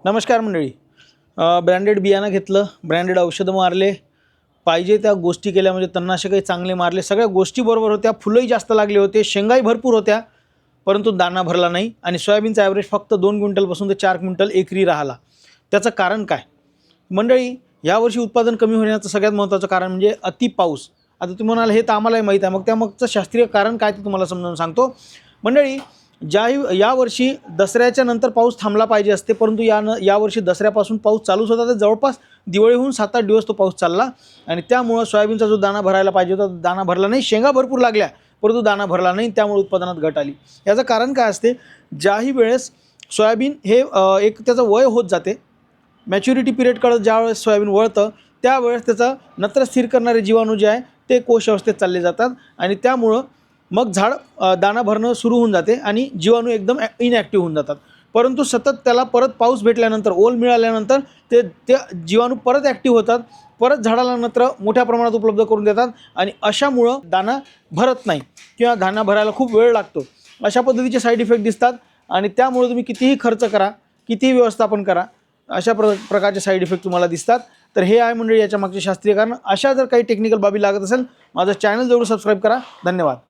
नमस्कार मंडळी. ब्रँडेड बियाणं घेतलं, ब्रँडेड औषधं मारले, पाहिजे त्या गोष्टी केल्या, म्हणजे तणनाशकही चांगले मारले, सगळ्या गोष्टी बरोबर होत्या, फुलंही जास्त लागले होते, शेंगाही भरपूर होत्या, परंतु दाना भरला नाही आणि सोयाबीनचा ॲव्हरेज फक्त 2 क्विंटलपासून ते 4 क्विंटल एकरी राहिला. त्याचं कारण काय मंडळी? यावर्षी उत्पादन कमी होण्याचं सगळ्यात महत्त्वाचं कारण म्हणजे अति पाऊस. आता तुम्ही म्हणाल हे तर आम्हालाही माहीत आहे, मग त्यामागचं शास्त्रीय कारण काय ते तुम्हाला समजावून सांगतो मंडळी. यावर्षी दसऱ्याच्या नंतर पाऊस थांबला पाहिजे असते, परंतु यावर्षी दसऱ्यापासून पाऊस चालूच होता, तर जवळपास दिवाळीहून 7-8 दिवस तो पाऊस चालला आणि त्यामुळं सोयाबीनचा जो दाना भरायला पाहिजे होता दाना भरला नाही. शेंगा भरपूर लागल्या परंतु दाना भरला नाही, त्यामुळे उत्पादनात घट आली. याचं कारण काय असते? ज्याही वेळेस सोयाबीन हे एक त्याचं वय होत जाते, मॅच्युरिटी पिरियडकडे ज्यावेळेस सोयाबीन वळतं त्यावेळेस त्याचं नत्र स्थिर करणारे जीवाणू जे आहे ते कोश अवस्थेत चालले जातात आणि त्यामुळं मग झाड दाना भरणं सुरू होऊन जाते आणि जीवाणू एकदम इनॲक्टिव्ह होऊन जातात. परंतु सतत त्याला परत पाऊस भेटल्यानंतर, ओल मिळाल्यानंतर ते जीवाणू परत ॲक्टिव्ह होतात, परत झाडाला नत्र मोठ्या प्रमाणात उपलब्ध करून देतात आणि अशामुळं दाना भरत नाही किंवा दाना भरायला खूप वेळ लागतो. अशा पद्धतीचे साईड इफेक्ट दिसतात आणि त्यामुळे तुम्ही कितीही खर्च करा, कितीही व्यवस्थापन करा, अशा प्रकारचे साईड इफेक्ट तुम्हाला दिसतात. तर हे आहे मंडळी याच्या मागचे शास्त्रीय कारण. अशा जर काही टेक्निकल बाबी लागत असेल, माझं चॅनल जरूर सबस्क्राईब करा. धन्यवाद.